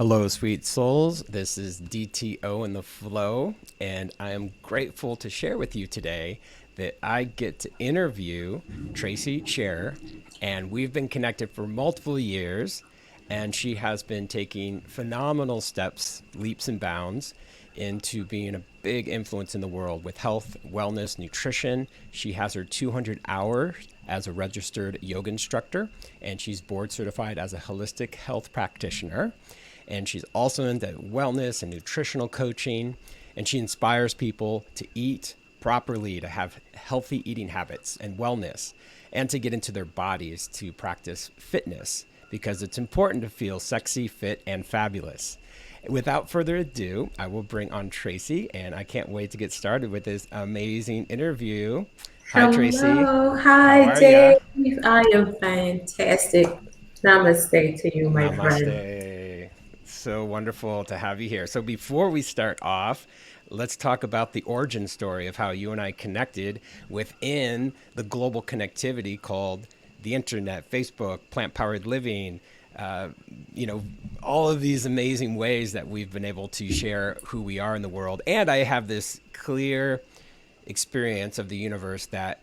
Hello, sweet souls. This is DTO in the Flow, and I am grateful to share with you today that I get to interview Tracy Shearer, and we've been connected for multiple years, and she has been taking phenomenal steps, leaps and bounds into being a big influence in the world with health, wellness, nutrition. She has her 200 hours as a registered yoga instructor, and she's board certified as a holistic health practitioner. And she's also into wellness and nutritional coaching. And she inspires people to eat properly, to have healthy eating habits and wellness, and to get into their bodies to practice fitness, because it's important to feel sexy, fit, and fabulous. Without further ado, I will bring on Tracy, and I can't wait to get started with this amazing interview. Hi, Tracy. Hello, How hi are ya? Dave. I am fantastic. Namaste to you, my friend. Namaste. So wonderful to have you here. So before we start off, let's talk about the origin story of how you and I connected within the global connectivity called the internet, Facebook, plant powered living, uh, you know, all of these amazing ways that we've been able to share who we are in the world. And I have this clear experience of the universe that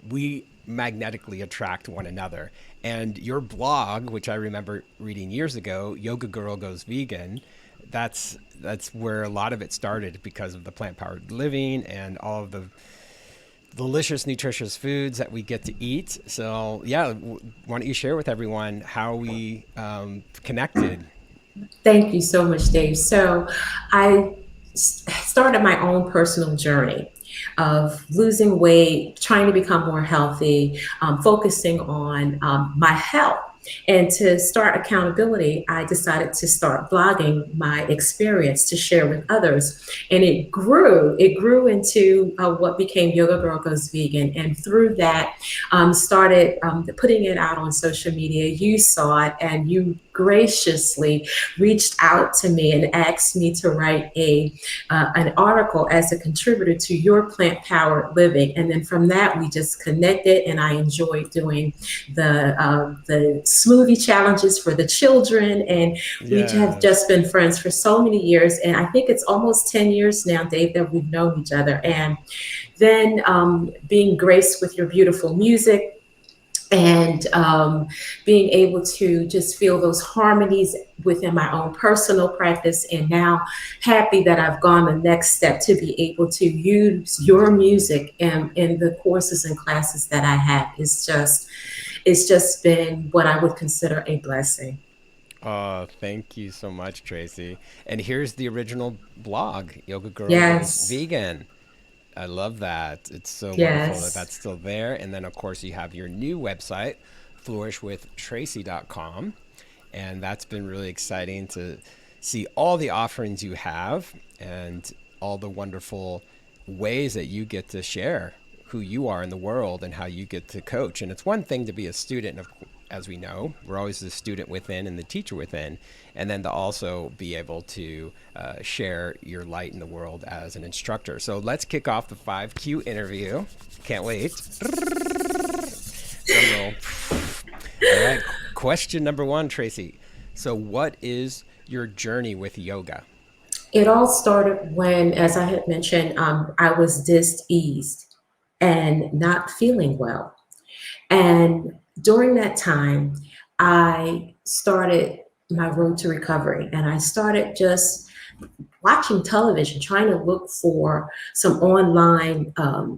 we magnetically attract one another. And your blog, which I remember reading years ago, Yoga Girl Goes Vegan, that's where a lot of it started because of the plant powered living and all of the delicious, nutritious foods that we get to eat. So, yeah, why don't you share with everyone how we connected? Thank you so much, Dave. So, I started my own personal journey of losing weight, trying to become more healthy, focusing on my health. And to start accountability, I decided to start blogging my experience to share with others. And it grew. It grew into what became Yoga Girl Goes Vegan. And through that, started putting it out on social media. You saw it and you graciously reached out to me and asked me to write a an article as a contributor to your plant powered living, and then from that we just connected, and I enjoyed doing the smoothie challenges for the children, and we have Yes. just been friends for so many years, and I think it's almost 10 years now, Dave, that we've known each other. And then being graced with your beautiful music, and being able to just feel those harmonies within my own personal practice, and now happy that I've gone the next step to be able to use your music in the courses and classes that I have. It's just been what I would consider a blessing. Oh, thank you so much, Tracy. And here's the original blog, Yoga Girl Goes Yes, Vegan. I love that. It's so wonderful that yes. that's still there. And then, of course, you have your new website, flourishwithtracy.com. And that's been really exciting to see all the offerings you have and all the wonderful ways that you get to share who you are in the world and how you get to coach. And it's one thing to be a student, of, as we know, we're always the student within and the teacher within, and then to also be able to share your light in the world as an instructor. So let's kick off the 5Q interview. Can't wait. Drum roll. All right. Question number one, Tracy. So, what is your journey with yoga? It all started when, as I had mentioned, I was diseased and not feeling well. And during that time, I started my road to recovery, and I started just watching television, trying to look for some online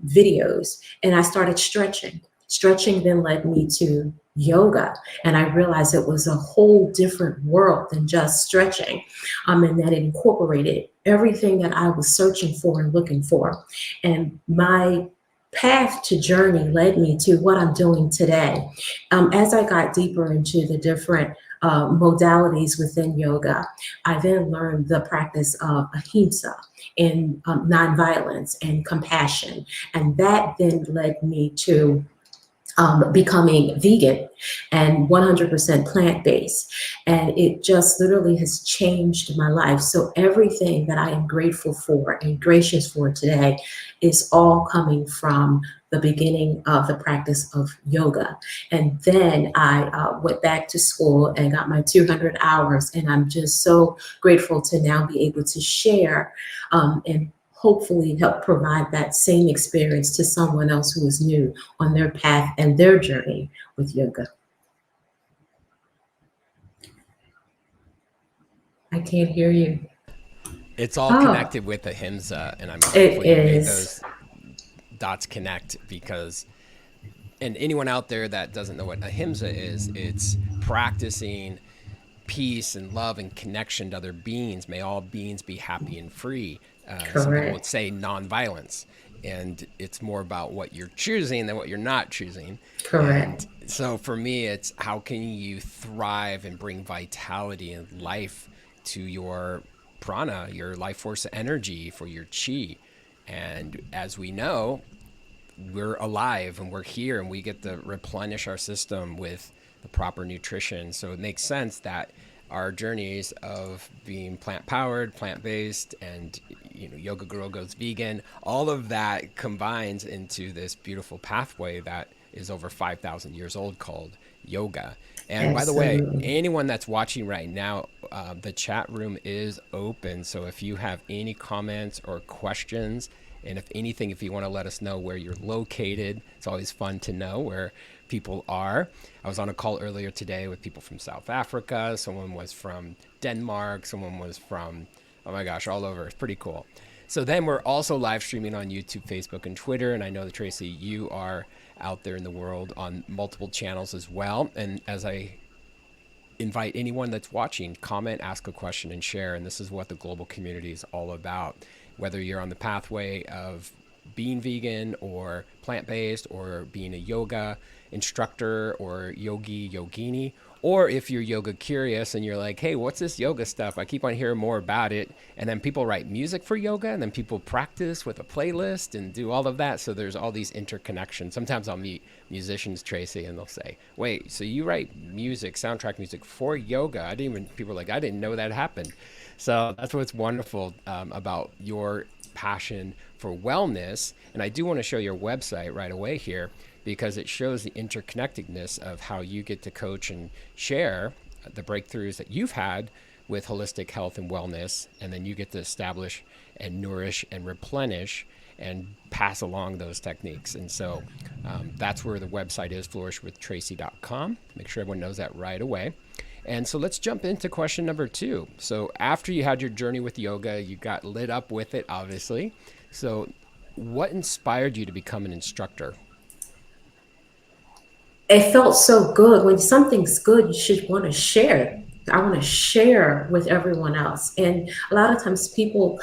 videos, and I started stretching. Stretching then led me to yoga, and I realized it was a whole different world than just stretching, and that it incorporated everything that I was searching for and looking for. And my path to journey led me to what I'm doing today. As I got deeper into the different modalities within yoga, I then learned the practice of ahimsa and nonviolence and compassion. And that then led me to becoming vegan and 100% plant based. And it just literally has changed my life. So everything that I am grateful for and gracious for today is all coming from the beginning of the practice of yoga. And then I went back to school and got my 200 hours. And I'm just so grateful to now be able to share and hopefully help provide that same experience to someone else who is new on their path and their journey with yoga. I can't hear you. It's all Oh, connected with ahimsa, and I'm grateful it you made is. those dots connect because, and anyone out there that doesn't know what ahimsa is, it's practicing peace and love and connection to other beings. May all beings be happy and free. Some people would Correct. say nonviolence. And it's more about what you're choosing than what you're not choosing. And Correct. so for me, it's how can you thrive and bring vitality and life to your prana, your life force energy for your chi. And as we know, we're alive and we're here and we get to replenish our system with the proper nutrition. So it makes sense that our journeys of being plant powered, plant based, and Yoga Girl goes vegan, all of that combines into this beautiful pathway that is over 5,000 years old called yoga. And by the way, Absolutely. anyone that's watching right now, the chat room is open. So if you have any comments or questions, and if anything, if you want to let us know where you're located, it's always fun to know where people are. I was on a call earlier today with people from South Africa. Someone was from Denmark. Someone was from, oh my gosh, all over. It's pretty cool. So then we're also live streaming on YouTube, Facebook, and Twitter. And I know that, Tracy, you are out there in the world on multiple channels as well. And as I invite anyone that's watching, comment, ask a question, and share. And this is what the global community is all about. Whether you're on the pathway of being vegan or plant-based or being a yoga instructor or yogi, yogini, or if you're yoga curious and you're like, hey, what's this yoga stuff? I keep on hearing more about it. And then people write music for yoga and then people practice with a playlist and do all of that. So there's all these interconnections. Sometimes I'll meet musicians, Tracy, and they'll say, wait, so you write music, soundtrack music for yoga? People are like, I didn't know that happened. So that's what's wonderful about your passion for wellness. And I do want to show your website right away here because it shows the interconnectedness of how you get to coach and share the breakthroughs that you've had with holistic health and wellness. And then you get to establish and nourish and replenish and pass along those techniques. And so that's where the website is, flourishwithtracy.com. Make sure everyone knows that right away. And so let's jump into question number 2. So after you had your journey with yoga, you got lit up with it, obviously. So what inspired you to become an instructor? It felt so good. When something's good, you should want to share it. I want to share with everyone else. And a lot of times people,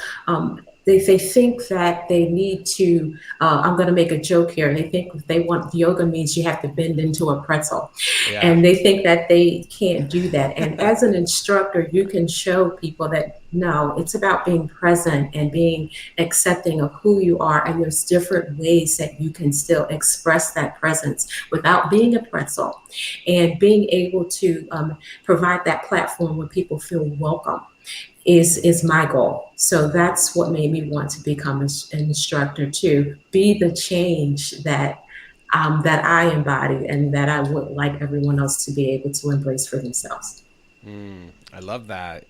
they think that they need to, I'm going to make a joke here. They think if they want yoga means you have to bend into a pretzel. Yeah. And they think that they can't do that. And as an instructor, you can show people that no, it's about being present and being accepting of who you are. And there's different ways that you can still express that presence without being a pretzel and being able to provide that platform where people feel welcome is my goal. So that's what made me want to become an instructor too. Be the change that I embody and that I would like everyone else to be able to embrace for themselves. I love that.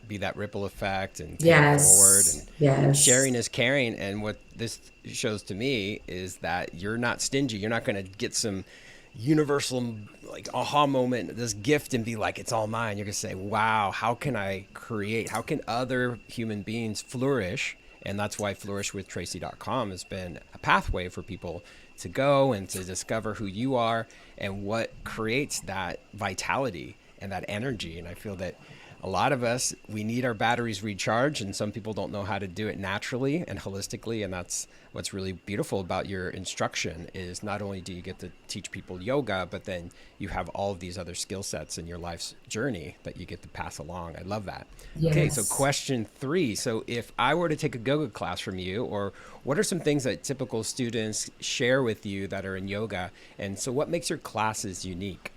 Be that ripple effect and pay it forward. And Yes, yes, sharing is caring. And what this shows to me is that you're not stingy. You're not going to get some universal like aha moment, this gift, and be like, it's all mine. You're going to say, wow, how can I create? How can other human beings flourish? And that's why flourishwithtracy.com has been a pathway for people to go and to discover who you are and what creates that vitality and that energy. And I feel that a lot of us, we need our batteries recharged, and some people don't know how to do it naturally and holistically. And that's what's really beautiful about your instruction is not only do you get to teach people yoga, but then you have all of these other skill sets in your life's journey that you get to pass along. I love that. Okay, so Yes. question 3. So if I were to take a yoga class from you, or what are some things that typical students share with you that are in yoga? And so what makes your classes unique?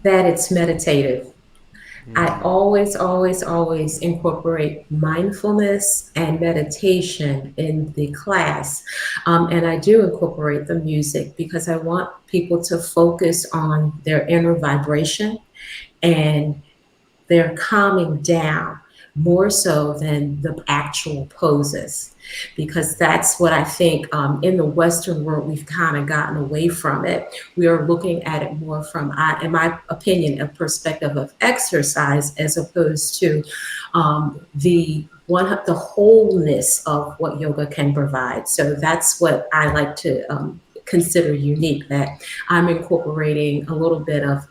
That it's meditative. I Hmm. always, always, always incorporate mindfulness and meditation in the class. And I do incorporate the music because I want people to focus on their inner vibration and they're calming down more so than the actual poses because that's what I think in the Western world we've kind of gotten away from it. We are looking at it more from, in my opinion, a perspective of exercise as opposed to the wholeness of what yoga can provide. So that's what I like to consider unique, that I'm incorporating a little bit of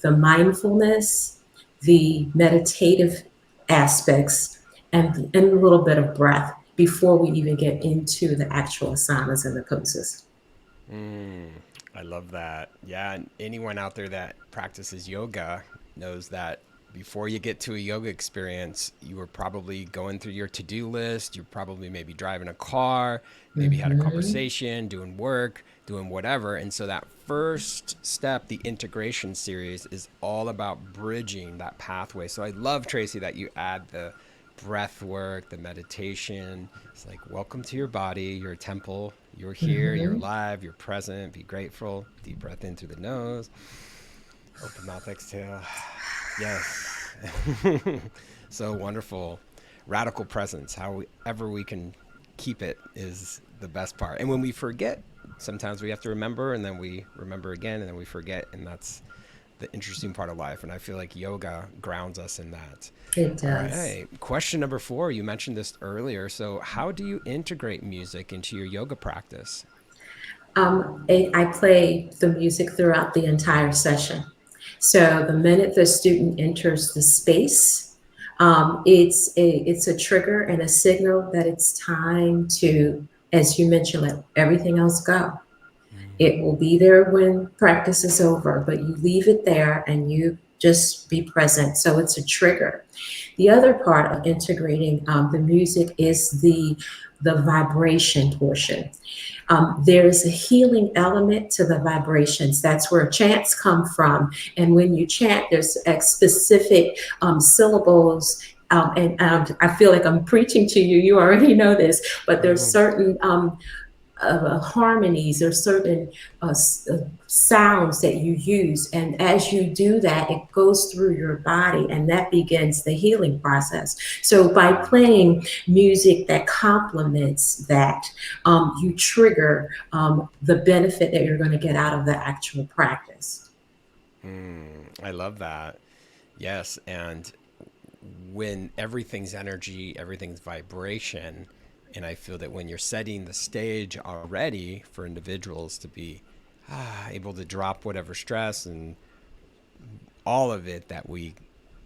the mindfulness, the meditative aspects, and a little bit of breath before we even get into the actual asanas and the poses. Mm, I love that. Yeah, and anyone out there that practices yoga knows that before you get to a yoga experience, you were probably going through your to-do list. You're probably maybe driving a car, maybe had a Mm-hmm. conversation, doing work, doing whatever. And so that first step, the integration series, is all about bridging that pathway. So I love, Tracy, that you add the breath work, the meditation. It's like, welcome to your body, your temple. You're here, you're Mm-hmm. alive, you're present, be grateful. Deep breath in through the nose, open mouth, exhale. Yes. So wonderful. Radical presence, however we can keep it, is the best part. And when we forget, sometimes we have to remember, and then we remember again, and then we forget. And that's the interesting part of life. And I feel like yoga grounds us in that. It All does. right. Question number 4. You mentioned this earlier. So, how do you integrate music into your yoga practice? I play the music throughout the entire session. So the minute the student enters the space, it's a trigger and a signal that it's time to, as you mentioned, let everything else go. It will be there when practice is over, but you leave it there and you just be present. So it's a trigger. The other part of integrating the music is the vibration portion. There's a healing element to the vibrations. That's where chants come from. And when you chant, there's specific syllables. And I feel like I'm preaching to you. You already know this, but there's certain harmonies or certain sounds that you use. And as you do that, it goes through your body and that begins the healing process. So by playing music that complements that, you trigger the benefit that you're going to get out of the actual practice. I love that. Yes. And when everything's energy, everything's vibration, and I feel that when you're setting the stage already for individuals to be able to drop whatever stress and all of it that we,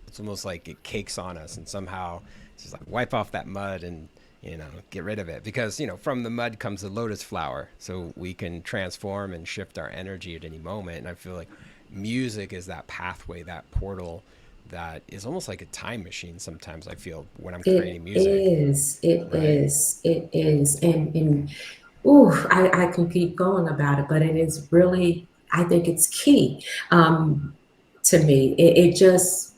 it's almost like it cakes on us, and somehow it's just like wipe off that mud and get rid of it, because from the mud comes the lotus flower, so we can transform and shift our energy at any moment. And I feel like music is that pathway, that portal, that is almost like a time machine sometimes, I feel, when I'm It creating music, is, it right? is, it is. And ooh, I can keep going about it, but it is really, I think it's key to me. It just,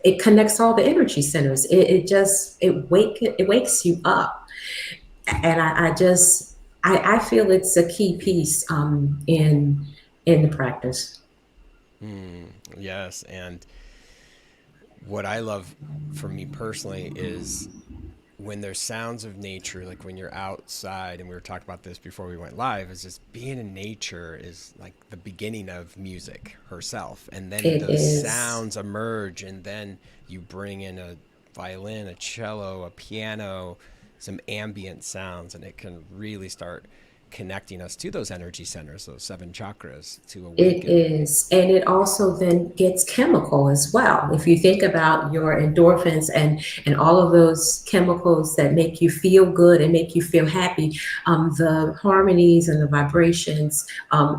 it connects all the energy centers. It just, it wakes you up. And I just, I feel it's a key piece in the practice. Yes. And what I love for me personally is when there's sounds of nature, like when you're outside, and we were talking about this before we went live, is just being in nature is like the beginning of music herself. And then It those is. sounds emerge, and then you bring in a violin, a cello, a piano, some ambient sounds, and it can really start connecting us to those energy centers, those seven chakras, to It awaken. is. And it also then gets chemical as well. If you think about your endorphins and all of those chemicals that make you feel good and make you feel happy, the harmonies and the vibrations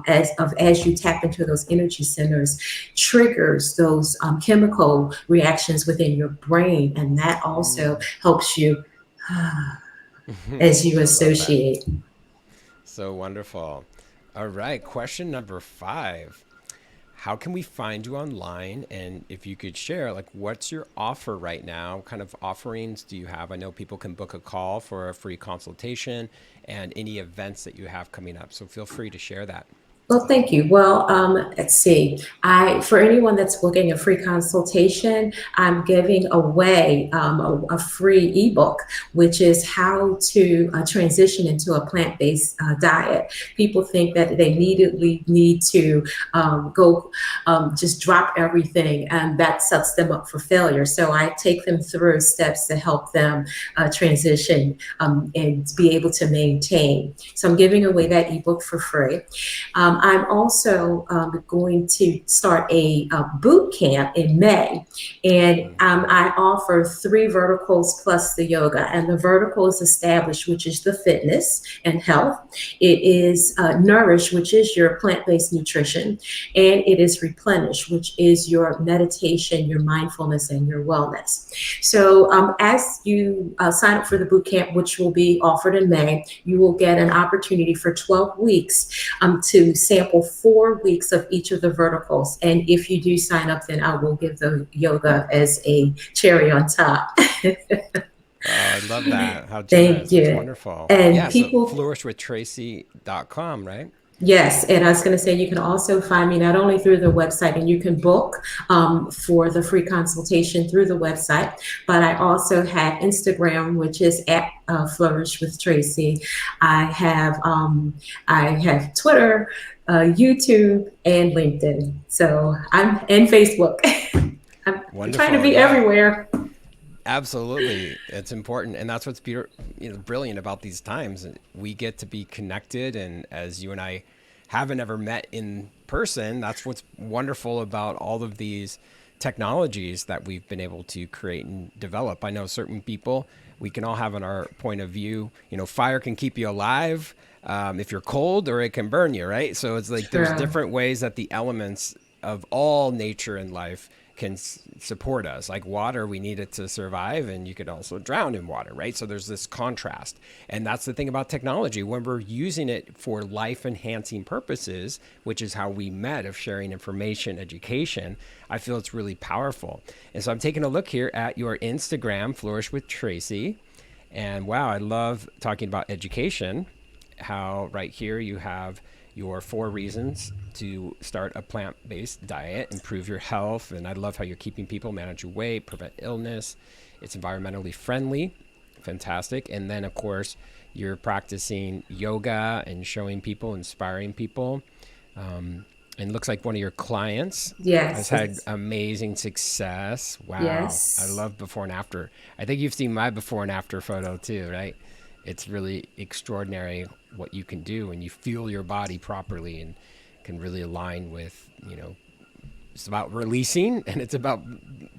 as you tap into those energy centers triggers those chemical reactions within your brain. And that also Mm. helps you as you I love that. associate. So wonderful. All right, question number 5. How can we find you online? And if you could share, like, what's your offer right now? What kind of offerings do you have? I know people can book a call for a free consultation and any events that you have coming up. So feel free to share that Well, with us. thank you. Well, let's see. For anyone that's booking a free consultation, I'm giving away a free ebook, which is how to transition into a plant-based diet. People think that they immediately need to go just drop everything, and that sets them up for failure. So I take them through steps to help them transition and be able to maintain. So I'm giving away that ebook for free. I'm also going to start a boot camp in May, and Hmm. I offer three verticals plus the yoga. And the vertical is established, which is the fitness and health. It is nourish, which is your plant-based nutrition, and it is replenish, which is your meditation, your mindfulness, and your wellness. So as you sign up for the boot camp, which will be offered in May, you will get an opportunity for 12 weeks to sample 4 weeks of each of the verticals. And if you do sign up, then I will give the yoga as a cherry on top. Oh, I love that. How Thank generous. That's you. wonderful. And Yeah, so people, flourishwithtracy.com, right? yes, and I was going to say you can also find me not only through the website, and you can book for the free consultation through the website, but I also have Instagram, which is at Flourish with Tracy. I have I have Twitter, YouTube, and LinkedIn. So I'm and Facebook. I'm trying to Wonderful. be Yeah. everywhere. Absolutely, it's important, and that's what's brilliant about these times. We get to be connected, and as you and I haven't ever met in person, that's what's wonderful about all of these technologies that we've been able to create and develop. I know certain people we can all have in our point of view. Fire can keep you alive if you're cold, or it can burn you, right? So it's like there's True. different ways that the elements of all nature and life can support us. Like water, we need it to survive, and you could also drown in water, right? So there's this contrast. And that's the thing about technology. When we're using it for life enhancing purposes, which is how we met, of sharing information, education, I feel it's really powerful. And so I'm taking a look here at your Instagram, Flourish with Tracy. And wow, I love talking about education. How right here you have your 4 reasons to start a plant-based diet, improve your health, and I love how you're keeping people, manage your weight, prevent illness. It's environmentally friendly, fantastic. And then of course you're practicing yoga and showing people, inspiring people. And it looks like one of your clients has Yes. had amazing success. Wow. I Yes. love before and after. I think you've seen my before and after photo too, right? It's really extraordinary what you can do when you feel your body properly and can really align with, it's about releasing and it's about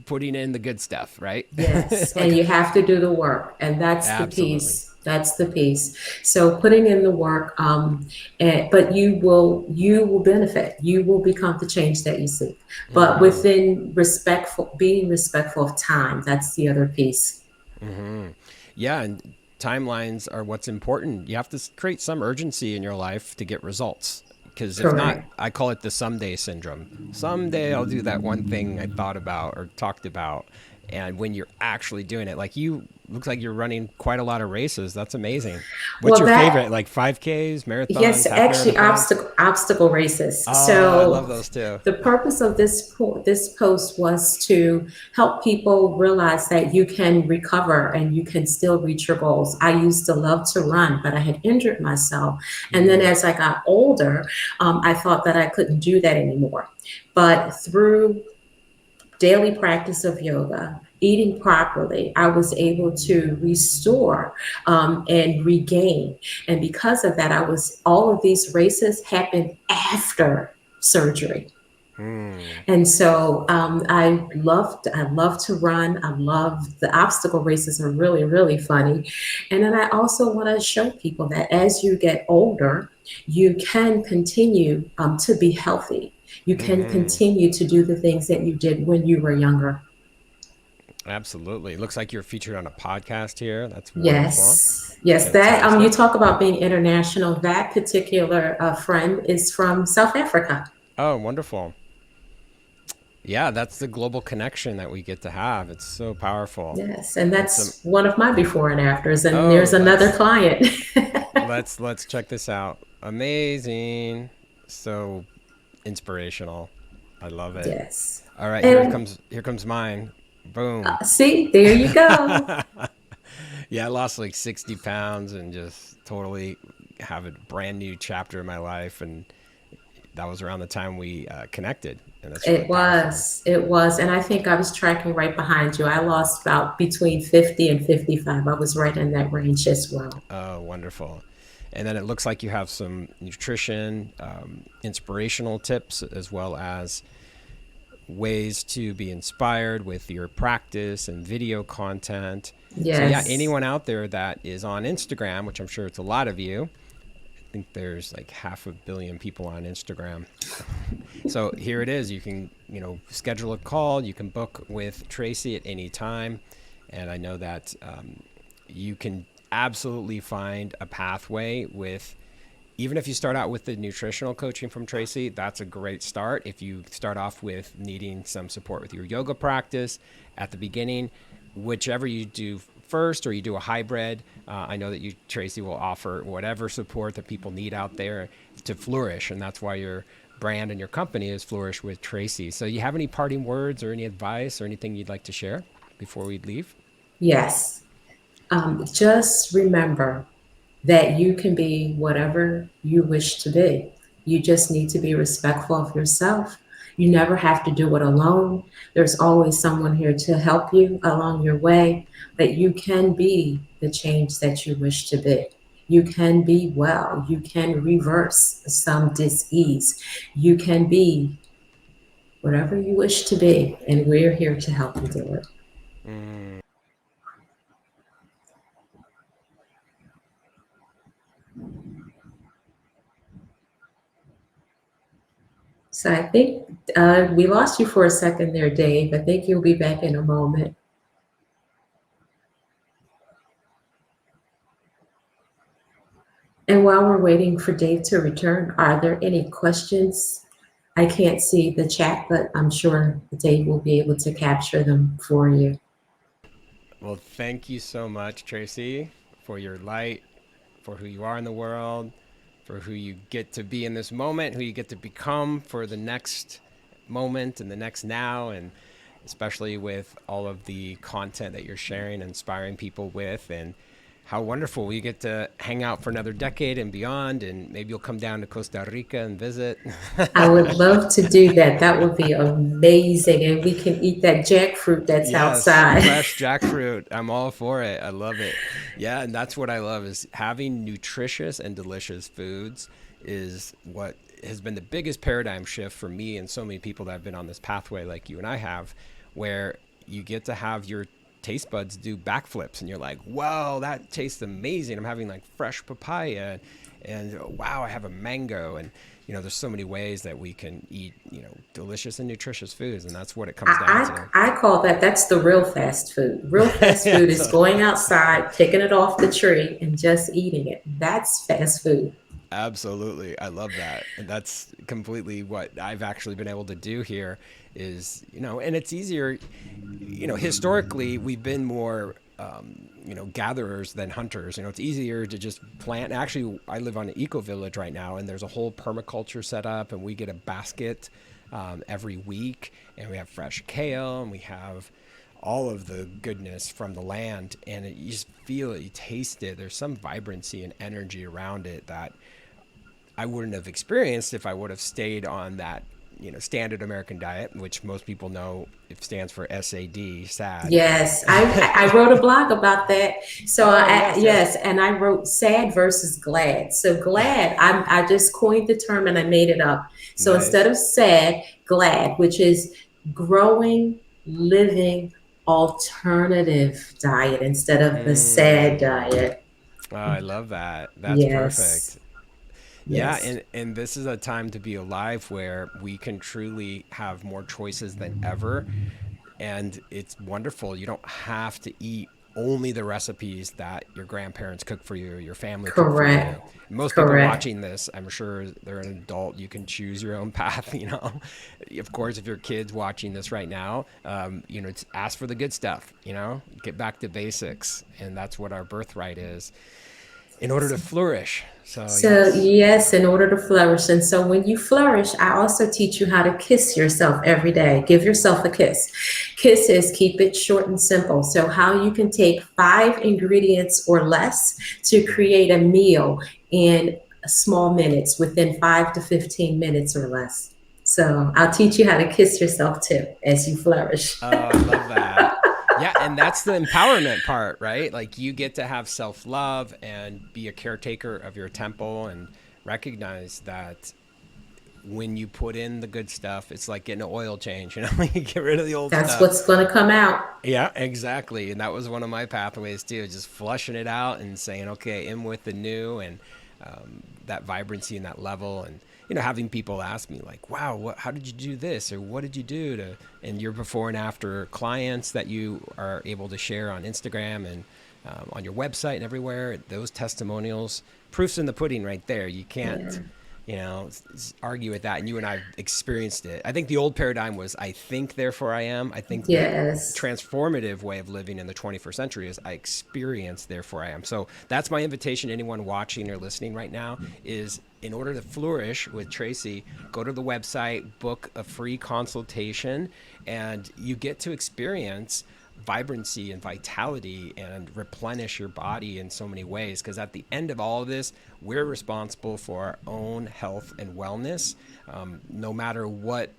putting in the good stuff, right? Yes, and Like, you have to do the work, and that's the absolutely. piece. That's the piece. So putting in the work, but you will benefit. You will become the change that you seek. But Mm-hmm. within being respectful of time. That's the other piece. Mm-hmm. Yeah, and timelines are what's important. You have to create some urgency in your life to get results. Because if not, Correct. I call it the someday syndrome. Someday I'll do that one thing I thought about or talked about. And when you're actually doing it, like you, looks like you're running quite a lot of races. That's amazing. What's Well, your favorite? that Like 5Ks, yes, marathons, half actually, marathons? obstacle races. Oh, I love So those too. the purpose of this post was to help people realize that you can recover and you can still reach your goals. I used to love to run, but I had injured myself, and then Mm, as I got older, I thought that I couldn't do that anymore. But through daily practice of yoga eating properly, I was able to restore and regain. And because of that, all of these races happened after surgery. Hmm. And so I love to run. I love the obstacle races are really, really funny. And then I also want to show people that as you get older, you can continue to be healthy. You can Hmm. continue to do the things that you did when you were younger. Absolutely. Looks like you're featured on a podcast here. That's wonderful. Yes, yes. That you Fantastic. talk about being international. That particular friend is from South Africa. Oh, wonderful. Yeah, that's the global connection that we get to have. It's so powerful. Yes, and And some that's one of my before and afters. And oh, there's another client. let's check this out. Amazing. So inspirational. I love it. Yes. All right, And here comes mine. Boom. see, there you go. Yeah, I lost like 60 pounds and just totally have a brand new chapter in my life. And that was around the time we connected. And that's really It powerful. was. It was. And I think I was tracking right behind you. I lost about between 50 and 55. I was right in that range as well. Oh, wonderful. And then it looks like you have some nutrition, inspirational tips, as well as ways to be inspired with your practice and video content. So, yeah, Yes. anyone out there that is on Instagram, which I'm sure it's a lot of you, I think there's like 500 million people on Instagram. So here it is. You can, schedule a call. You can book with Tracy at any time. And I know that you can absolutely find a pathway with, even if you start out with the nutritional coaching from Tracy, that's a great start. If you start off with needing some support with your yoga practice at the beginning, whichever you do first, or you do a hybrid, I know that you, Tracy, will offer whatever support that people need out there to flourish. And that's why your brand and your company is Flourish with Tracy. So you have any parting words or any advice or anything you'd like to share before we leave? Yes. Just remember that you can be whatever you wish to be. You just need to be respectful of yourself. You never have to do it alone. There's always someone here to help you along your way, that you can be the change that you wish to be. You can be well. You can reverse some dis-ease. You can be whatever you wish to be, and we're here to help you do it. Mm. So I think we lost you for a second there, Dave. I think you'll be back in a moment. And while we're waiting for Dave to return, are there any questions? I can't see the chat, but I'm sure Dave will be able to capture them for you. Well, thank you so much, Tracy, for your light, for who you are in the world, for who you get to be in this moment, who you get to become for the next moment and the next now, and especially with all of the content that you're sharing, inspiring people with, and how wonderful we get to hang out for another decade and beyond, and maybe you'll come down to Costa Rica and visit. I would love to do that. That would be amazing. And we can eat that jackfruit that's Yes, outside. fresh jackfruit. I'm all for it. I love it. Yeah, and that's what I love is having nutritious and delicious foods is what has been the biggest paradigm shift for me and so many people that have been on this pathway like you and I have, where you get to have your taste buds do backflips and you're like, "Whoa, that tastes amazing. I'm having like fresh papaya and wow, I have a mango." And there's so many ways that we can eat, delicious and nutritious foods, and that's what it comes down to. I call that's the real fast food. Real fast Yeah, food is going outside, picking it off the tree, and just eating it. That's fast food. absolutely. I love that. And that's completely what I've actually been able to do here is, and it's easier, historically we've been more, gatherers than hunters. It's easier to just plant. Actually, I live on an eco village right now, and there's a whole permaculture set up, and we get a basket every week, and we have fresh kale, and we have all of the goodness from the land, and you just feel it, you taste it. There's some vibrancy and energy around it that I wouldn't have experienced if I would have stayed on that standard American diet, which most people know it stands for SAD, sad. Yes, I wrote a blog about that. So Oh, yes, yes. yes, and I wrote sad versus glad. So glad, I just coined the term and I made it up. So instead Nice. of sad, glad, which is growing, living alternative diet instead of the sad Mm. diet. Oh, I love that. That's Yes, perfect. Yeah, yes, and this is a time to be alive where we can truly have more choices than ever, and it's wonderful. You don't have to eat only the recipes that your grandparents cook for you, your family cook for you. correct, Most people correct. watching this, I'm sure they're an adult. You can choose your own path. Of course, if your kids watching this right now, it's ask for the good stuff. Get back to basics, and that's what our birthright is in order to flourish. So So, yes. yes, in order to flourish. And so, when you flourish, I also teach you how to kiss yourself every day. Give yourself a kiss. Kisses, keep it short and simple. So, how you can take 5 ingredients or less to create a meal in small minutes, within 5 to 15 minutes or less. So, I'll teach you how to kiss yourself too as you flourish. Oh, I love that. Yeah, and that's the empowerment part, right? Like you get to have self love and be a caretaker of your temple and recognize that when you put in the good stuff, it's like getting an oil change, you get rid of the old That's stuff. what's going to come out. Yeah, exactly. And that was one of my pathways too, just flushing it out and saying, okay, in with the new and that vibrancy and that level. And, having people ask me like, wow, how did you do this? Or what did you do to, and your before and after clients that you are able to share on Instagram and on your website and everywhere, those testimonials, proof's in the pudding right there. You Yeah. can't argue with that. And you and I've experienced it. I think the old paradigm was I think, therefore I am. I think the Yes. transformative way of living in the 21st century is I experience, therefore I am. So that's my invitation to anyone watching or listening right now is in order to flourish with Tracy, go to the website, book a free consultation, and you get to experience vibrancy and vitality and replenish your body in so many ways. Because at the end of all of this, we're responsible for our own health and wellness. No matter what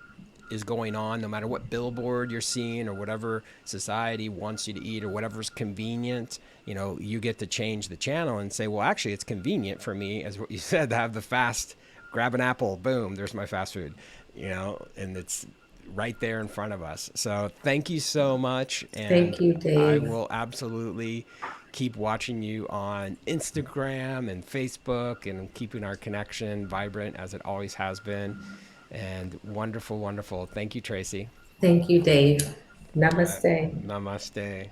is going on, no matter what billboard you're seeing or whatever society wants you to eat or whatever's convenient, you get to change the channel and say, well, actually, it's convenient for me, as what you said, to have the fast, grab an apple, boom, there's my fast food, and it's right there in front of us. So thank you so much. Thank And you, I Dave. will absolutely keep watching you on Instagram and Facebook and keeping our connection vibrant as it always has been. And wonderful, wonderful. Thank you, Tracy. Thank you, Dave. Namaste. Namaste.